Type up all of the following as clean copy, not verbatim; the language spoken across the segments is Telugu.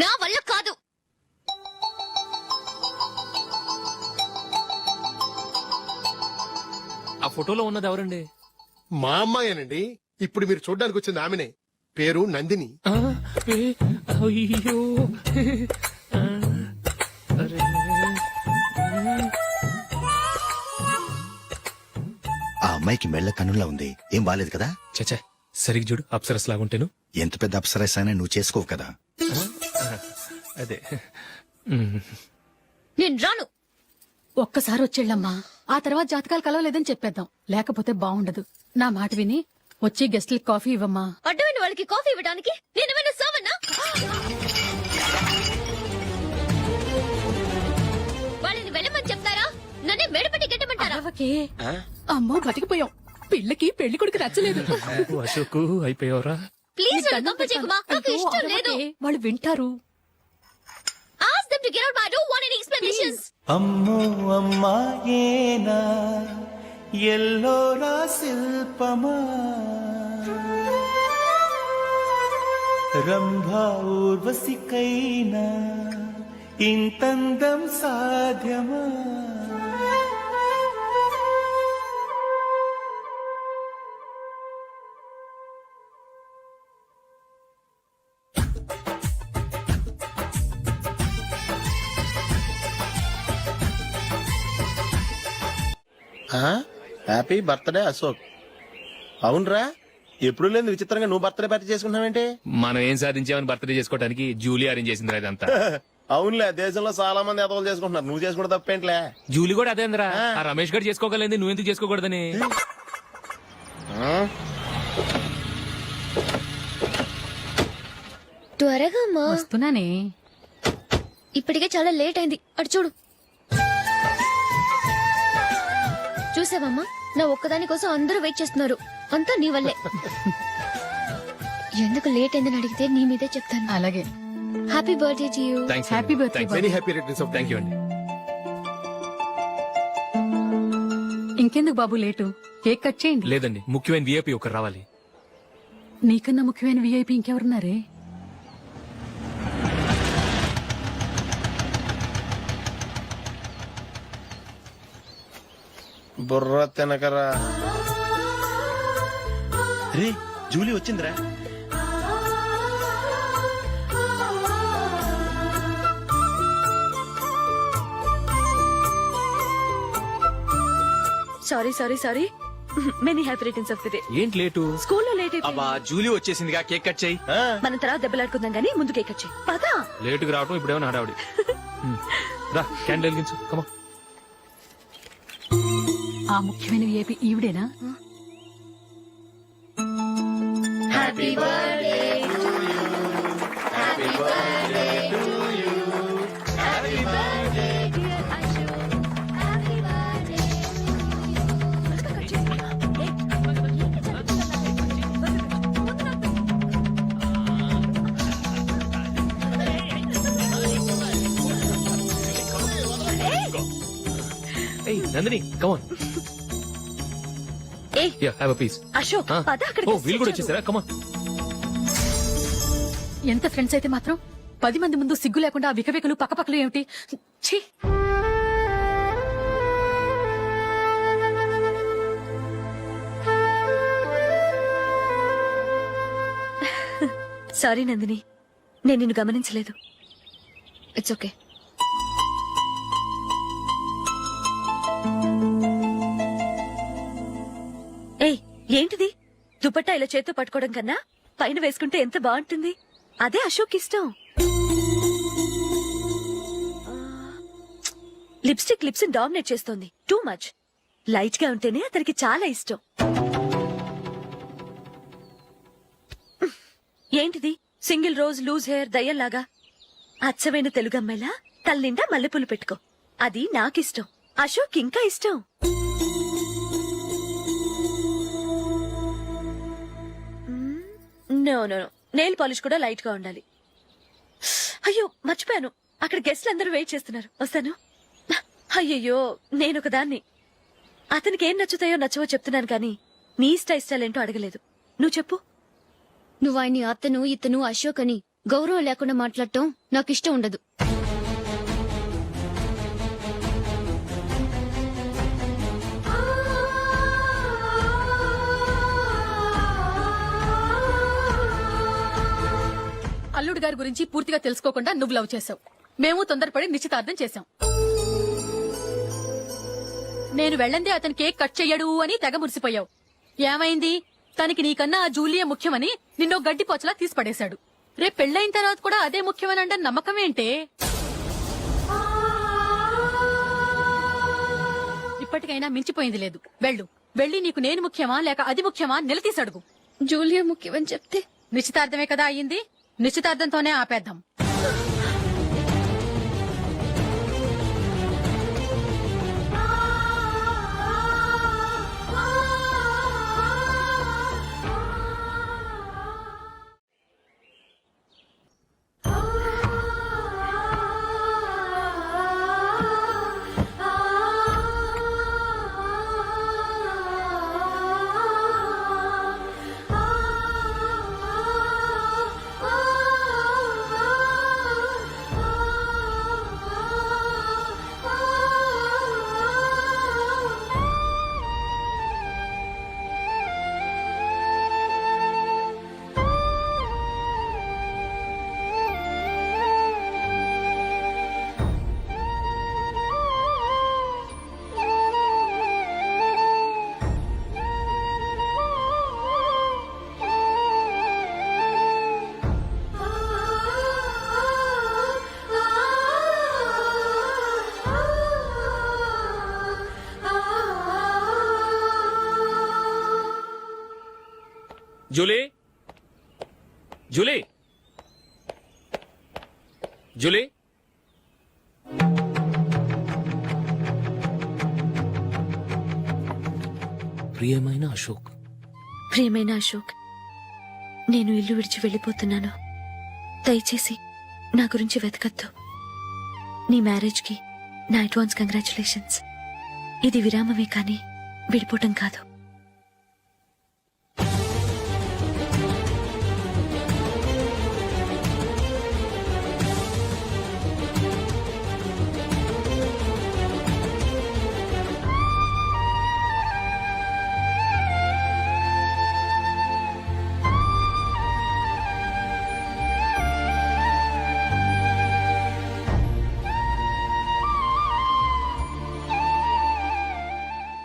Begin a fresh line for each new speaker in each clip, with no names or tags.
నా వల్ల కాదు.
ఆ ఫోటోలో ఉన్నది ఎవరండి?
మా అమ్మాయేనండి. ఇప్పుడు మీరు చూడ్డానికి వచ్చింది ఆమెనే. పేరు నందిని.
అయ్యో
ఆ అమ్మాయికి మెళ్ళ కన్నులా ఉంది. ఏం బాలేదు కదా?
చచ్చా సరిగ్గా చూడు, అప్సరస్ లాగుంటేను.
ఎంత పెద్ద అప్సరస్ అయినా నువ్వు చేసుకోవు కదా.
అదే
నేను రాను.
ఒక్కసారి వచ్చేళ్ళమ్మా, ఆ తర్వాత జాతకాలు కలవలేదని చెప్పేద్దాం, లేకపోతే బాగుండదు. నా మాట విని వచ్చి గెస్ట్లకి కాఫీ ఇవ్వమ్మా.
అడ్డమైన వాళ్ళకి కాఫీ ఇవ్వడానికి నేనేమైనా సోమన్నా? వాళ్ళని వెళ్ళమని చెప్తారా, నన్నే మేడపట్టి గెట్టమంటారా?
అమ్మో బతికిపోయాం. పిల్లకి పెళ్లి కొడుకు నచ్చలేదు.
అశోక్ అయిపోయావరా?
ప్లీజ్ కంప చేయకుమా, నాకు ఇష్టం లేదు.
వాళ్ళు వింటారు.
Ask them to get out, but I don't want any explanations.
అమ్మో అమ్మాయేనా ఎల్లోరా శిల్పమా రంభా ఊర్వశికైనా ఇంతందం సాధ్యమా?
Happy birthday Ashok. అవునరా, ఎప్పుడు లేదు విచిత్రంగా నువ్వు బర్త్డే పార్టీ చేసుకుంటున్నావేంటి?
మనం ఏం సాధించామని బర్త్డే చేసుకోవడానికి జూలీ అరేంజ్ చేసిందిరా ఇదంతా.
అవునులే, దేశంలో చాలా మంది ఎదవలు చేసుకుంటున్నారు, నువ్వు చేసుకుంటే తప్పేంట్లే.
జూలీ కూడా అదేంద్రా, ఆ రమేష్ గారు చేసుకోగలేదు, నువ్వెందుకు చేసుకోకూడదని.
త్వరగా అమ్మా.
వస్తున్నానే.
ఇప్పటికే చాలా లేట్ అయింది, అటు చూడు. చూసావమ్మా, నా ఒక్కదాని కోసం అందరూ వెయిట్ చేస్తున్నారు. అంతా నీ వల్లే. ఎందుకు లేట్ అయిందని అడిగితే నీ మీదే చెప్తాను.
అలాగే.
Happy birthday to you.
Happy birthday.
Very happy returns of.
Thank you అండి.
ఇంకెందుకు బాబు లేటు, కేక్ కట్ చేయండి.
లేదండి, ముఖ్యమైన విఐపి ఒకరు రావాలి.
నీకన్నా ముఖ్యమైన విఐపి ఇంకెవరున్నారే?
బుర్ర తినకరా.
రే జూలీ వచ్చిందిరా.
Sorry many happy returns of the day.
ఏంటి లేటు?
స్కూల్లో లేట్
అబ్బా జూలీ వచ్చేసిందిగా, కేక్ కట్ చేయి.
మనం తర్వాత దెబ్బలాడుకుందాం గానీ ముందు కేక్ కట్ చేయి. పదా
లేటుగా రావటం ఇప్పుడేమో హడావుడి. రా క్యాండిల్ వెలిగించు, కమా.
ఆ ముఖ్యమైన విఐపి ఈవిడేనా?
Happy birthday to you. Happy birthday to you. Happy birthday dear Ashok. Happy birthday.
ఏయ్ నందిని, కమ్ ఆన్.
ఏ
యా హావ్ ఎ పీస్.
అశోక్ పద అక్కడ.
ఓ వీళ్ళు కూడా వచ్చేసారా? Come on.
ఎంత ఫ్రెండ్స్ అయితే మాత్రం 10 మంది ముందు సిగ్గు లేకుండా ఆ వికవికలు పక్కపక్కలు ఏమిటి? ఛీ!
సారీ నందిని, నేను నిన్ను గమనించలేదు.
It's okay.
ఏయ్ ఏంటిది? దుపట్టా ఇలా చేత్తో పట్టుకోవడం కన్నా పైన వేసుకుంటే ఎంత బాగుంటుంది. అదే అశోక్ ఇష్టం. లిప్స్టిక్ లిప్స్ డామినేట్ చేస్తోంది. Too much. లైట్ గా ఉంటేనే అతనికి చాలా ఇష్టం. ఏంటిది? సింగిల్ రోజ్ లూజ్ హెయిర్ దయ్యంలాగా. అచ్చమైన తెలుగు అమ్మాయిలా తల్లిండా మల్లెపూలు పెట్టుకో. అది నాకిష్టం. అశోక్ ఇంకా ఇష్టం. నో నో నెయిల్ పాలిష్ కూడా లైట్ గా ఉండాలి. అయ్యో మర్చిపోయాను, అక్కడ గెస్ట్లు అందరూ వెయిట్ చేస్తున్నారు. వస్తాను. అయ్యయ్యో నేనొక దాన్ని. అతనికి ఏం నచ్చుతాయో నచ్చవో చెప్తున్నాను కానీ నీ ఇష్టాలేంటో అడగలేదు. నువ్వు చెప్పు.
నువ్వు ఆయన్ని అతను ఇతను అశోక్ అని గౌరవం లేకుండా మాట్లాడటం నాకు ఇష్టం ఉండదు.
అల్లుడు గారి గురించి పూర్తిగా తెలుసుకోకుండా నువ్వు లవ్ చేసావు. మేము తొందరపడి నిశ్చితార్థం చేశాం. నేను వెళ్ళందే అతని కేక్ కట్ చెయ్యడు అని తెగ మురిసిపోయావు. ఏమైంది? తనకి నీకన్నా ఆ జూలియే ముఖ్యమని నిన్నో గడ్డి పోచలా తీసి పడేశాడు. రేపు పెళ్ళైన తర్వాత కూడా అదే ముఖ్యమని అంటే నమ్మకం ఏంటే? ఇప్పటికైనా మించిపోయింది లేదు. వెళ్ళి నీకు నేను ముఖ్యమా లేక అది ముఖ్యమా నిలదీసి అడుగు.
జూలియా ముఖ్యమని చెప్తే
నిశ్చితార్థమే కదా అయ్యింది. నిశ్చితార్థంతోనే ఆపేద్దాం.
Julie, Julie, Julie. ప్రియమైన అశోక్,
ప్రియమైన అశోక్, నేను ఇల్లు విడిచి వెళ్ళిపోతున్నాను. దయచేసి నా గురించి వెతకద్దు. నీ మ్యారేజ్ కి నా అడ్వాన్స్ కంగ్రాచులేషన్స్. ఇది విరామమే కానీ విడిపోవటం కాదు.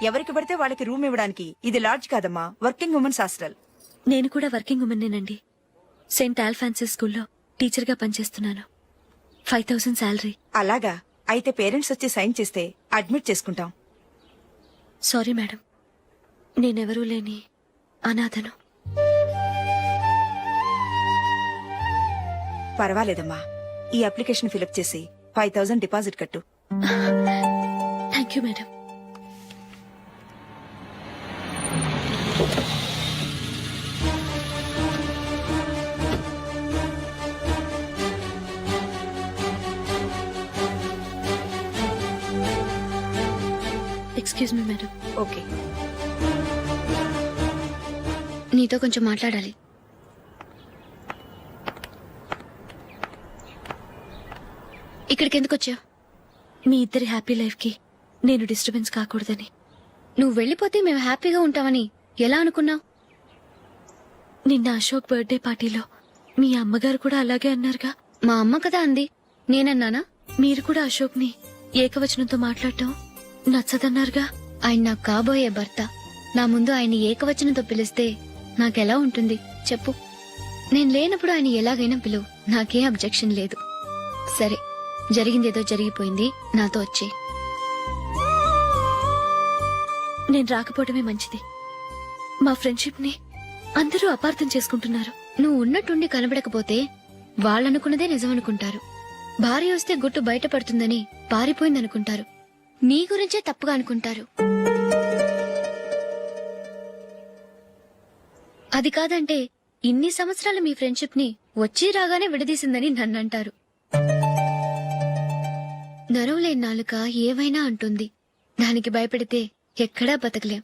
ఎవరికి పడితే వాళ్ళకి రూమ్ ఇవ్వడానికి ఇది లాడ్జ్ కాదమ్మా, వర్కింగ్ ఉమెన్స్ హాస్టల్.
నేను కూడా వర్కింగ్ ఉమెన్నేనండి. సెయింట్ ఆల్ఫాన్సిస్ స్కూల్లో టీచర్ గా పనిచేస్తున్నాను. 5000 శాలరీ.
అలాగా? అయితే పేరెంట్స్ వచ్చి సైన్ చేస్తే అడ్మిట్ చేసుకుంటాం.
సారీ మేడం, నేనెవరూ లేని అనాథను.
పర్వాలేదమ్మా, ఈ అప్లికేషన్ ఫిలప్ చేసి 5000 డిపాజిట్ కట్టు.
Thank you madam. Excuse me madam.
Okay.
నీతో కొంచెం మాట్లాడాలి. ఇక్కడికి ఎందుకు వచ్చావు?
మీ ఇద్దరి హ్యాపీ లైఫ్ కి నేను డిస్టర్బెన్స్ కాకూడదని.
నువ్వు వెళ్ళిపోతే మేము హ్యాపీగా ఉంటామని ఎలా అనుకున్నావు?
నిన్న అశోక్ బర్త్డే పార్టీలో మీ అమ్మగారు కూడా అలాగే అన్నారుగా.
మా అమ్మ కదా అంది, నేనన్నానా?
మీరు కూడా అశోక్ ని ఏకవచనంతో మాట్లాడటం నచ్చదన్నారుగా.
ఆయన నాకు కాబోయే భర్త. నా ముందు ఆయన ఏకవచనంతో పిలిస్తే నాకెలా ఉంటుంది చెప్పు? నేను లేనప్పుడు ఆయన ఎలాగైనా పిలువు, నాకే అబ్జెక్షన్ లేదు. సరే, జరిగిందేదో జరిగిపోయింది, నాతో వచ్చే.
నేను రాకపోవడమే మంచిది. మా ఫ్రెండ్షిప్ ని అందరూ అపార్థం చేసుకుంటున్నారు.
నువ్వు ఉన్నట్టుండి కనబడకపోతే వాళ్ళనుకున్నదే నిజమనుకుంటారు. భార్య వస్తే గుట్టు బయటపడుతుందని పారిపోయిందనుకుంటారు. నీ గురించే తప్పుగా అనుకుంటారు. అది కాదంటే ఇన్ని సంవత్సరాలు మీ ఫ్రెండ్షిప్ ని వచ్చి రాగానే విడదీసిందని నన్నంటారు. నరవలేని నాలుక ఏవైనా అంటుంది. దానికి భయపడితే ఎక్కడా బతకలేం.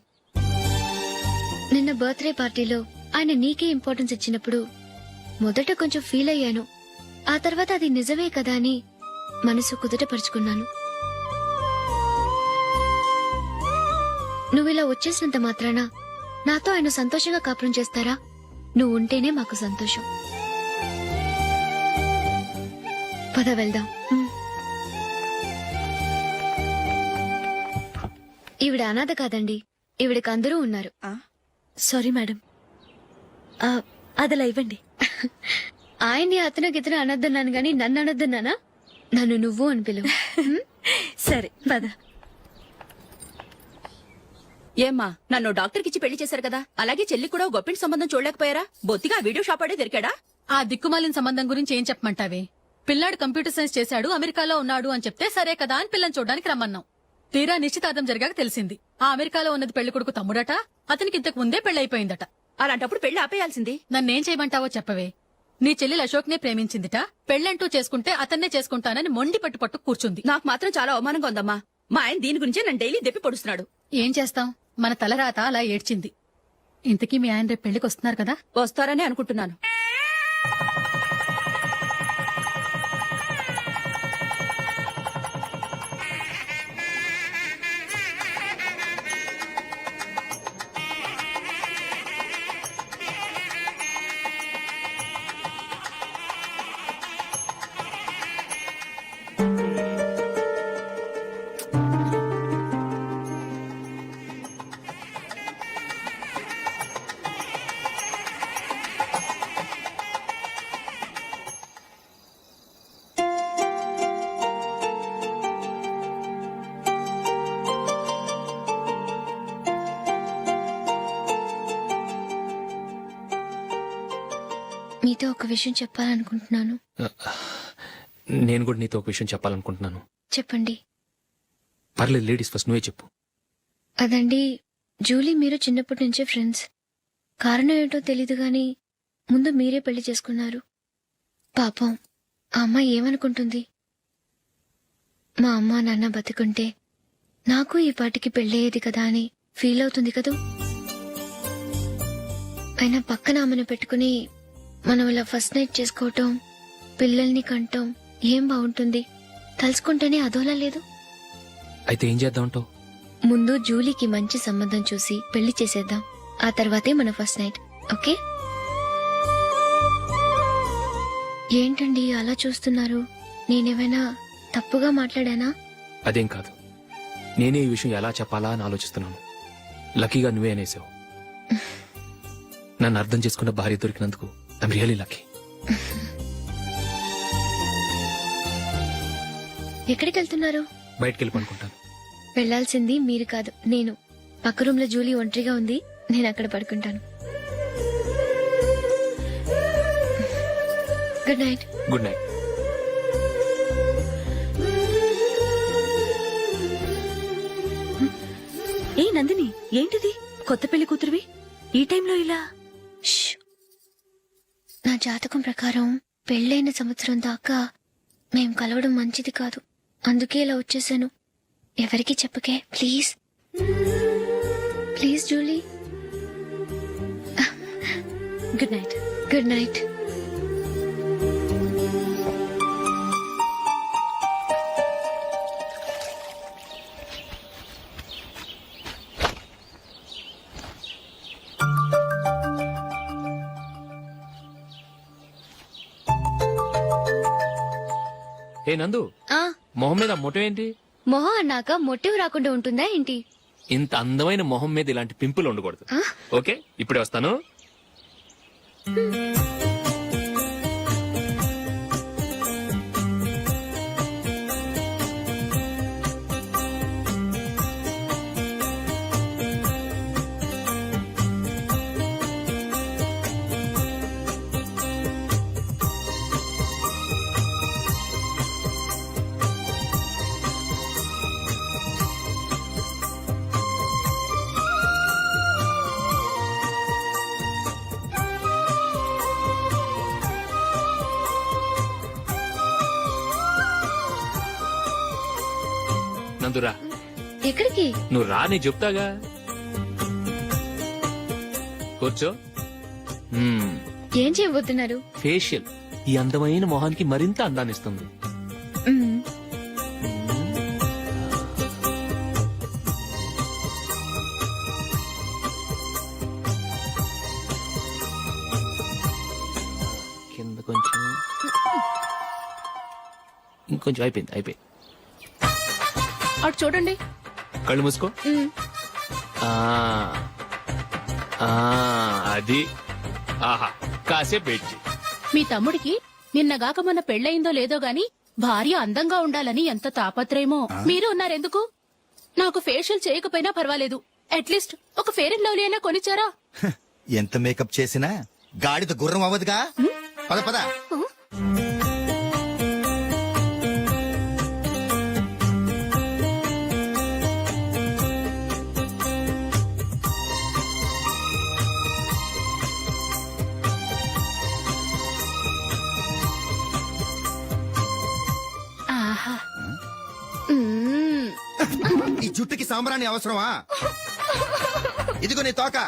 నిన్న బర్త్డే పార్టీలో ఆయన నీకే ఇంపార్టెన్స్ ఇచ్చినప్పుడు మొదట కొంచెం ఫీల్ అయ్యాను. ఆ తర్వాత అది నిజమే కదా అని మనసు కుదుటపరుచుకున్నాను. నువ్విలా వచ్చేసినంత మాత్రాన నాతో ఆయన సంతోషంగా కాపురం చేస్తారా? నువ్వు ఉంటేనే మాకు సంతోషం. పద వెళ్దాం. ఈవిడ అనాథ కాదండి, ఈవిడకి అందరూ ఉన్నారు.
సారీ మేడం, అదలా ఇవ్వండి.
ఆయన్ని అతను గితను అనొద్దన్నాను గాని నన్ను అనొద్దన్నానా? నన్ను నువ్వు అని పిలువు.
సరే పద.
ఏమ్మా నన్ను డాక్టర్ కిచ్చి పెళ్లి చేశారు కదా, అలాగే చెల్లి కూడా ఓ గొప్పింటి సంబంధం చూడలేకపోయారా? బొత్తిగా ఆ వీడియో షాప్ ఆడే దొరికాడా?
ఆ దిక్కుమాలిన సంబంధం గురించి ఏం చెప్పమంటావే? పిల్లాడు కంప్యూటర్ సైన్స్ చేశాడు, అమెరికాలో ఉన్నాడు అని చెప్తే సరే కదా అని పిల్లని చూడడానికి రమ్మన్నాం. తీరా నిశ్చితార్థం జరిగాక తెలిసింది ఆ అమెరికాలో ఉన్నది పెళ్లి కొడుకు తమ్ముడట, అతనికి ఇంతకు ముందే పెళ్లయిపోయిందట.
అలాంటప్పుడు పెళ్లి ఆపేయాల్సింది.
నన్నేం చేయమంటావో చెప్పవే. నీ చెల్లెలు అశోక్ నే ప్రేమించిందిట, పెళ్లంటూ చేసుకుంటే అతన్నే చేసుకుంటానని మొండి పట్టు కూర్చుంది.
నాకు మాత్రం చాలా అవమానంగా ఉందమ్మా. మా ఆయన దీని గురించే నన్ను డైలీ దెప్పి పొడుస్తున్నాడు.
ఏం చేస్తాం, మన తలరాత అలా ఏడ్చింది. ఇంతకీ మీ ఆయన రేపు పెళ్లికి వస్తున్నారు కదా?
వస్తారని అనుకుంటున్నాను.
మీతో ఒక విషయం చెప్పాలనుకుంటున్నాను.
నేను కూడా నీతో ఒక విషయం చెప్పాలనుకుంటున్నాను.
చెప్పండి.
పర్లేదు, లేడీస్ ఫస్ట్, నువ్వే చెప్పు.
అదండి, జూలీ మీరు చిన్నప్పటి నుంచే ఫ్రెండ్స్. కారణం ఏంటో తెలీదు గాని ముందు మీరే పెళ్లి చేసుకున్నారు. పాపం ఆ అమ్మాయి ఏమనుకుంటుంది? మా అమ్మ నాన్న బతికుంటే నాకు ఈ పాటికి పెళ్ళయ్యేది కదా అని ఫీల్ అవుతుంది కదూ. అయినా పక్కన ఆమెను పెట్టుకుని మనం ఇలా ఫస్ట్ నైట్ చేసుకోవటం, పిల్లల్ని కంటం ఏం బాగుంటుంది? తలుచుకుంటేనే అదోలా లేదు.
అయితే ఏం చేద్దామంటావు?
ముందు జూలీకి మంచి సంబంధం చూసి పెళ్లి చేసేద్దాం. ఆ తర్వాతే మన ఫస్ట్ నైట్. ఓకే? ఏంటండి అలా చూస్తున్నారు? నేనేమైనా తప్పుగా మాట్లాడానా?
అదేం కాదు, నేనే ఈ విషయం ఎలా చెప్పాలా అని ఆలోచిస్తున్నాను. లక్కీగా నువ్వే అనేసావు. నన్ను అర్థం చేసుకున్న భార్య దొరికినందుకు ఐమ్ రియలీ లక్కీ.
ఎక్కడికి వెళ్తున్నారు?
బయటికి వెళ్ళి పడుకుంటాను.
వెళ్లాల్సింది మీరు కాదు, నేను. పక్క రూమ్ లో జూలీ ఒంటరిగా ఉంది, నేను అక్కడ పడుకుంటాను. Good night.
Good night.
ఏ నందిని, ఏంటిది? కొత్త పెళ్లి కూతురువి ఈ టైంలో ఇలా?
ష్. నా జాతకం ప్రకారం పెళ్ళైన సంవత్సరం దాకా మేం కలవడం మంచిది కాదు. అందుకే ఇలా వచ్చేసాను. ఎవరికి చెప్పకే please. Please Julie.
Good night.
Good night.
ఏ నందు,
ఆ
మొహం మీద మొటం ఏంటి?
మొహం అన్నాక మొట్టివి రాకుండా ఉంటుందా ఏంటి?
ఇంత అందమైన మొహం మీద ఇలాంటి పింపుల్ ఉండకూడదు. ఓకే, ఇప్పుడే వస్తాను. నందురా,
ఎక్కడికి?
నువ్వు రా, నేను చెప్తాగా. కూర్చో.
ఏం చేయబోతున్నారు?
ఫేషియల్. ఈ అందమైన మొహానికి మరింత అందాన్ని ఇస్తుంది.
మ్మ్.
కింద కొంచెం ఇంకొంచెం అయిపోయింది.
అటు చూడండి.
కళ్ళు మూసుకో.
మ్మ్.
ఆ ఆ, అది ఆహా కాసేపు వెయిట్ చెయ్యి.
మీ తమ్ముడికి నిన్నగాక మొన్న పెళ్ళయిందో లేదో గాని భార్య అందంగా ఉండాలని ఎంత తాపత్రయమో. మీరు ఉన్నారెందుకు? నాకు ఫేషియల్ చేయకపోయినా పర్వాలేదు, అట్లీస్ట్ ఒక ఫేర్ అండ్ లవ్లీ అయినా కొనిచ్చారా?
ఎంత మేకప్ చేసినా గాడిద గుర్రం అవ్వదుగా. పద పద.
ఆహా. మ్మ్.
ఈ జుట్టుకి సాంబ్రాణి అవసరమా? ఇదిగో నీ తోక.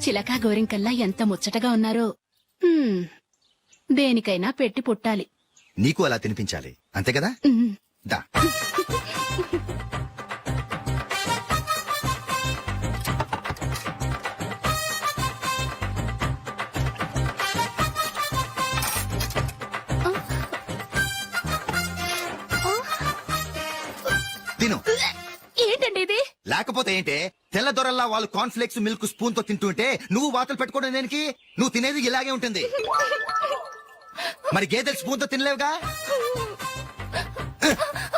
చిలకా గోరింకల్లా ఎంత ముచ్చటగా ఉన్నారో. దేనికైనా పెట్టి పుట్టాలి.
నీకు అలా తినిపించాలి అంతే కదా.
ఉమ్.
దా. తిను.
ఏంటండి ఇది?
లేకపోతే ఏంటే, తెల్ల దొరల్లా వాళ్ళు కాన్ఫ్లెక్స్ మిల్క్ స్పూన్ తో తింటుంటే నువ్వు వాతలు పెట్టుకోవడం దేనికి? నువ్వు తినేది ఇలాగే ఉంటుంది. మరి గేదెలు స్పూన్ తో తినలేవుగా.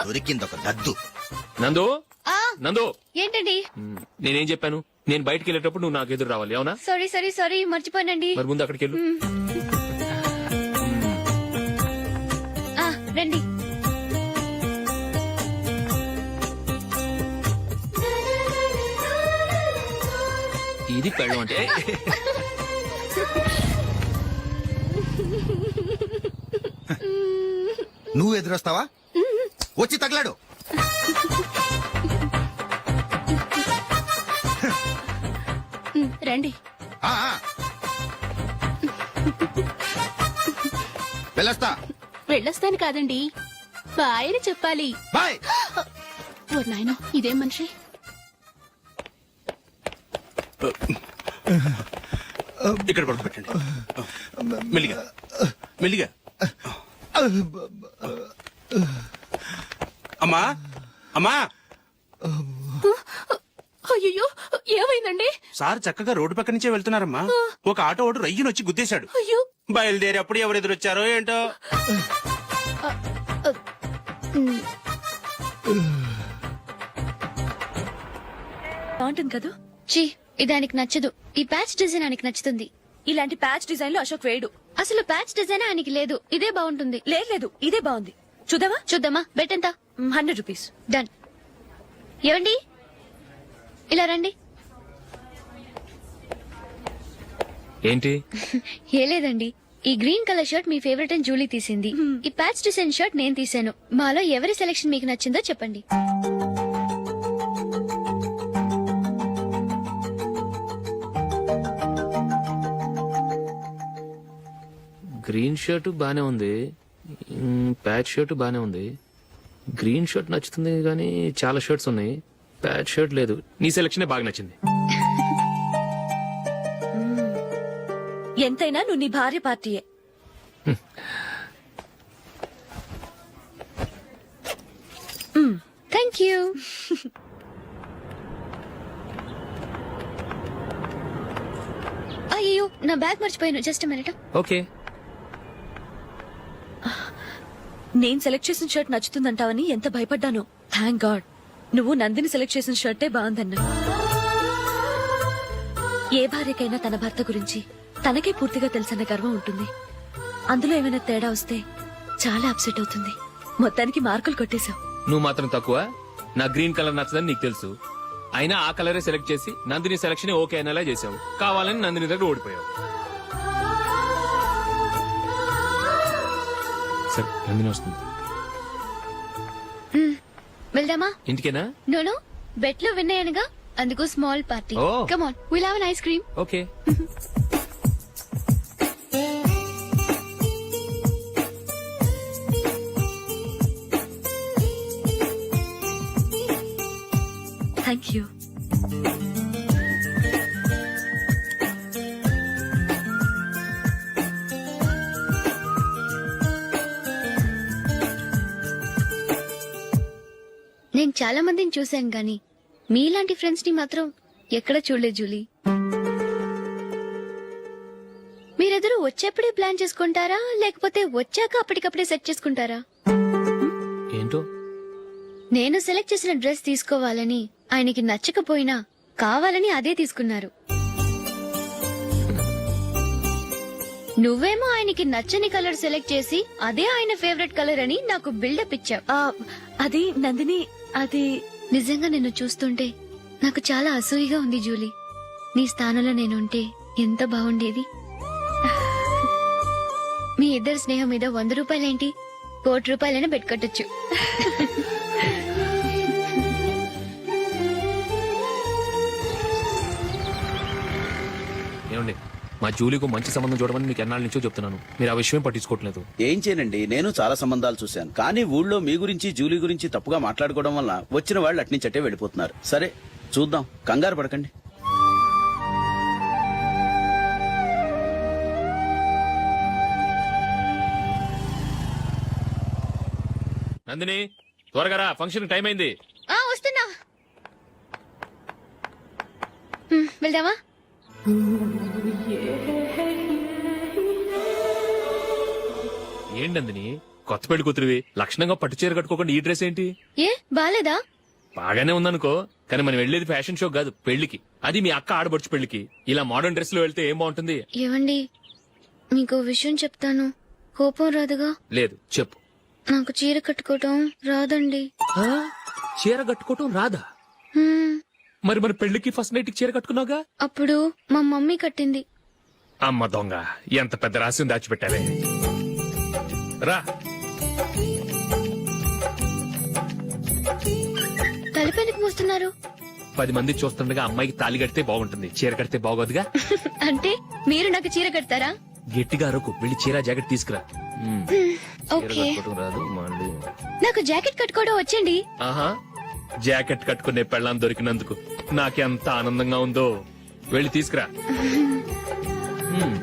దొరికింది ఒక దద్దు.
నందు
ఆ,
నందు
ఏంటండి?
నేనేం చెప్పాను? నేను బయటికి వెళ్ళేటప్పుడు నువ్వు నాకు ఎదురు రావాలి, అవునా?
సారీ మర్చిపోయానండి.
మరి ముందు అక్కడికి వెళ్ళు.
ఆ, రండి.
ఇది పెళ్ళం అంటే.
నువ్వు ఎదురొస్తావా? వచ్చి తగలాడు.
రండి.
ఆ, ఆ. వెళ్ళొస్తా.
వెళ్ళొస్తాను కాదండి, బాయ్ అని చెప్పాలి.
బాయ్.
ఓ నాయనో, ఇదేం మనిషి?
ఇక్కడ పడుకోబెట్టండి. మెల్లిగా మెల్లిగా. అమ్మా అమ్మా.
అయ్యో, ఏమైందండి?
సార్ చక్కగా రోడ్డు పక్క నుంచే వెళ్తున్నారమ్మా. ఒక ఆటో ఓడు రయ్యనొచ్చి గుద్దేశాడు.
అయ్యో.
బయలుదేరి అప్పుడు ఎవరు ఎదురొచ్చారో ఏంటో.
బాగుంటుంది కదా.
ఛీ, ఇది ఆయనకి నచ్చదు. ఈ ప్యాచ్ డిజైన్ ఆయనకి నచ్చుతుంది.
ఇలాంటి ప్యాచ్ డిజైన్ లో అశోక్ వేయడు.
అసలు ప్యాచ్ డిజైన్ ఆయనకి లేదు. ఇదే బాగుంటుంది.
లేదు, ఇదే బాగుంది. చూద్దామా?
చూద్దామా? బెట్ ఎంత?
100 రూపీస్.
డన్. ఏవండి, ఇలా రండి.
ఏంటి?
ఏ లేదండి, ఈ గ్రీన్ కలర్ షర్ట్ మీ ఫేవరెట్ అని జూలీ తీసింది. ఈ ప్యాచ్ డిజైన్ షర్ట్ నేను తీసాను. మాలో ఎవరి సెలెక్షన్ మీకు నచ్చిందో చెప్పండి.
గ్రీన్ షర్ట్ బానే ఉంది, ప్యాచ్ షర్ట్ బానే ఉంది. గ్రీన్ షర్ట్ నచ్చుతుంది కానీ చాలా షర్ట్స్ ఉన్నాయి, ప్యాచ్ షర్ట్ లేదు. నీ సెలెక్షనే బాగా నచ్చింది.
ఎంతైనా నువ్వు నీ భార్య పార్టీయే.
Thank you. అయ్యో, నా బ్యాగ్ మర్చిపోయాను. Just minute.
ఓకే.
నేను సెలెక్ట్ చేసిన షర్ట్ నచ్చుతుందంటావని ఎంత భయపడ్డాను. థ్యాంక్ గాడ్ నువ్వు నందిని సెలెక్ట్ చేసిన షర్టే బాగుందన్నా. ఏ భార్యకైనా తన భర్త గురించి తనకే పూర్తిగా తెలుసన్న గర్వం ఉంటుంది. అందులో ఏమైనా తేడా వస్తే చాలా అప్సెట్ అవుతుంది. మొత్తానికి మార్కులు కొట్టేశావు.
నువ్వు మాత్రం తక్కువ. నా గ్రీన్ కలర్ నచ్చదని నీకు తెలుసు, అయినా ఆ కలరే సెలెక్ట్ చేసి నందిని సెలెక్షన్ ఓకే అనేలా చేసావు. కావాలని నందిని దగ్గర ఓడిపోయావు. సరే నందిని వస్తుంది.
వెళ్దామా?
ఇంటికేనా?
నోను బెట్ లో విన్నాయనగా అందుకు small party.
Oh.
Come on, will have an ice cream.
Okay.
Thank you.
నేను చాలా మందిని చూశాను గాని మీలాంటి ఫ్రెండ్స్ ని మాత్రం ఎక్కడ చూడలేదు జూలీ. మీరెదరూ వచ్చేప్పుడే ప్లాన్ చేసుకుంటారా లేకపోతే వచ్చాక అప్పటికప్పుడే సెట్ చేసుకుంటారా?
ఏంటో
నేను సెలెక్ట్ చేసిన డ్రెస్ తీసుకోవాలని ఆయనకి నచ్చకపోయినా కావాలని అదే తీసుకున్నారు. నువ్వేమో ఆయనకి నచ్చని కలర్ సెలెక్ట్ చేసి అదే ఆయన ఫేవరెట్ కలర్ అని నాకు బిల్డప్ ఇచ్చావు.
అది నందిని, అది
నిజంగా నిన్ను చూస్తుంటే నాకు చాలా అసూయగా ఉంది జూలీ. నీ స్థానంలో నేనుంటే ఎంత బాగుండేది. మీ ఇద్దరు స్నేహం మీద 100 రూపాయలేంటి, 1 కోటి రూపాయలైనా పెట్టుకట్టొచ్చు.
ఏమండి, మా జూలీకు మంచి సంబంధం చూడమని మీకు ఎన్నాళ్ళ నుంచో చెప్తున్నాను. మీరు ఆ విషయం పట్టించుకోవట్లేదు.
ఏం చేయనండి, నేను చాలా సంబంధాలు చూశాను. కానీ ఊళ్ళో మీ గురించి జూలీ గురించి తప్పుగా మాట్లాడుకోవడం వల్ల వచ్చిన వాళ్ళు అట్నుంచటే వెళ్ళిపోతున్నారు. సరే చూద్దాం, కంగారు పడకండి.
నందిని త్వరగా రా, ఫంక్షన్ టైం అయింది.
వస్తున్నా. వెళ్దామా?
ఏంటి నందిని, కొత్త పెళ్లి కూతురివి లక్షణంగా పట్టు చీర కట్టుకోకుండా ఈ డ్రెస్ ఏంటి?
ఏ బాలేదా?
బాగానే ఉందనుకో, కానీ మనం వెళ్లేది ఫ్యాషన్ షో కాదు, పెళ్లికి. అది మీ అక్క ఆడబడుచు పెళ్లికి. ఇలా మోడర్న్ డ్రెస్ లో వెళ్తే ఏం బాగుంటుంది?
ఏవండి, మీకు విషయం చెప్తాను, కోపం రాదుగా?
లేదు, చెప్పు.
నాకు చీర కట్టుకోవటం రాదండి.
ఆ? చీర కట్టుకోవటం రాదా?
హ్మ్,
మరి మన పెళ్లికి ఫస్ట్ నైట్ చీర కట్టుకున్నావుగా?
అప్పుడు మా మమ్మీ కట్టింది.
అమ్మ దొంగ, ఎంత పెద్ద రహస్యం దాచిపెట్టావే. రా.
తలపెందుకు మోస్తున్నారు?
10 మంది చూస్తుండగా అమ్మాయికి తాళి కడితే బాగుంటుంది, చీర కడితే బాగోదుగా.
అంటే మీరు నాకు చీర కడతారా?
గట్టిగా అరకు, వెళ్ళి చీర జాకెట్ తీసుకురా. చీర
ఓకే.
కట్టుకోవటం రాదు మళ్ళీ.
నాకు జాకెట్ కట్టుకోవడం వచ్చండి.
ఆహా, జాకెట్ కట్టుకునే పెళ్ళాం దొరికినందుకు నాకెంత ఆనందంగా ఉందో. వెళ్ళి తీసుకురా. హ్మ్.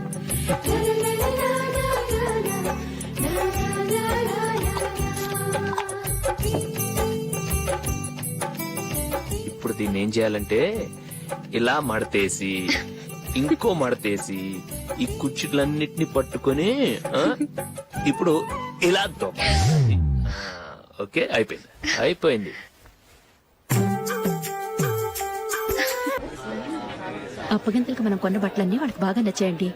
ఇప్పుడు దీన్ని ఏం చేయాలంటే ఇలా మడతేసి ఇంకో మడతేసి ఈ కుర్చీలన్నిటిని పట్టుకొని ఇప్పుడు ఇలా దొక్కాలి. ఓకే, అయిపోయింది అయిపోయింది.
అప్పగింతలకు మనం కొన్న బట్టలన్నీ వాళ్ళకి బాగా నచ్చాయండి.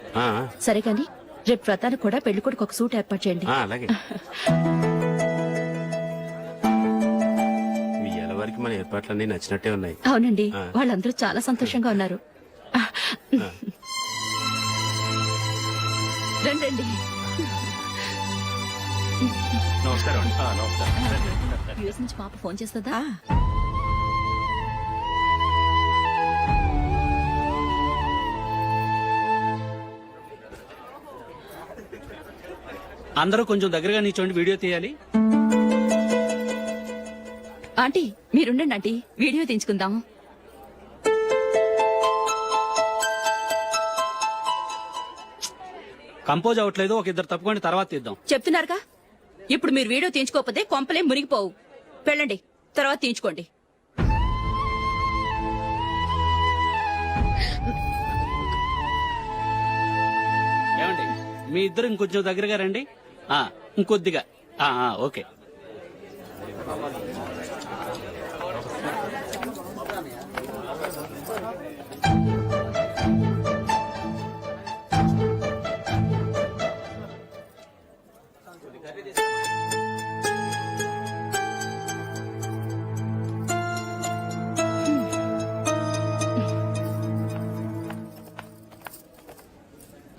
సరే కానీ రేపు వ్రతానికి కూడా పెళ్లి కొడుకు ఒక సూట్ ఏర్పాటు చేయండి.
అలాగే. మీ ఎలవరికి మన ఏర్పాట్లన్నీ నచ్చినట్టే ఉన్నాయి.
అవునండి, వాళ్ళందరూ చాలా సంతోషంగా ఉన్నారు. రండి.
నమస్కారం.
యూఎస్ నుంచి పాప ఫోన్ చేస్తుందా?
అందరూ కొంచెం దగ్గరగా నిల్చోండి, వీడియో తీయాలి.
ఆంటీ మీరుండండి ఆంటీ, వీడియో తీయించుకుందాం.
కంపోజ్ అవ్వట్లేదు, ఒక ఇద్దరు తప్పుకొని తర్వాత తీద్దాం.
చెప్తున్నారుగా, ఇప్పుడు మీరు వీడియో తీయించుకోకపోతే కొంపలే మునిగిపోవు. వెళ్ళండి, తర్వాత తీయించుకోండి.
ఏమండి, మీ ఇద్దరు ఇంకొంచెం దగ్గరగా రండి. ఇంకొద్దిగా. ఓకే.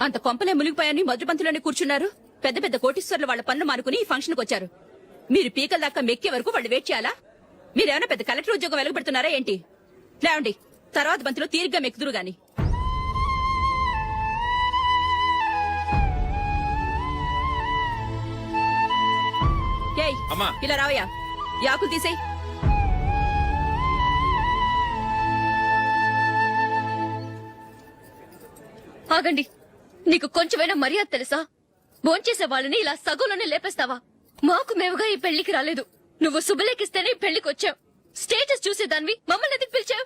అంత కొంపలే మునిగిపోయాని మధుర పంతులోనే కూర్చున్నారు.
పెద్ద పెద్ద కోటీశ్వర్లు వాళ్ళ పనులు మానుకుని ఈ ఫంక్షన్ కు వచ్చారు. మీరు పీకల దాకా మెక్కే వరకు వాళ్ళు వెయిట్ చేయాలా? మీరేమైనా పెద్ద కలెక్టర్ ఉద్యోగం వెలుగుపెడుతున్నారా ఏంటి? లేవండి, తర్వాత బంతిలో తీరిగ్గా మెక్కుదురు గాని. ఏయ్, ఇలా రావయ్యా, యాకులు తీసేయ్.
ఆగండి, నీకు కొంచెమైనా మర్యాద తెలుసా? భోంచేసే వాళ్ళని ఇలా సగంలోనే లేపేస్తావా? మాకు మేముగా ఈ పెళ్లికి రాలేదు. నువ్వు శుభలేఖిస్తేనే ఈ పెళ్లికి వచ్చావు. స్టేటస్ చూసేదానివి మమ్మల్ని ఎందుకు పిలిచావు?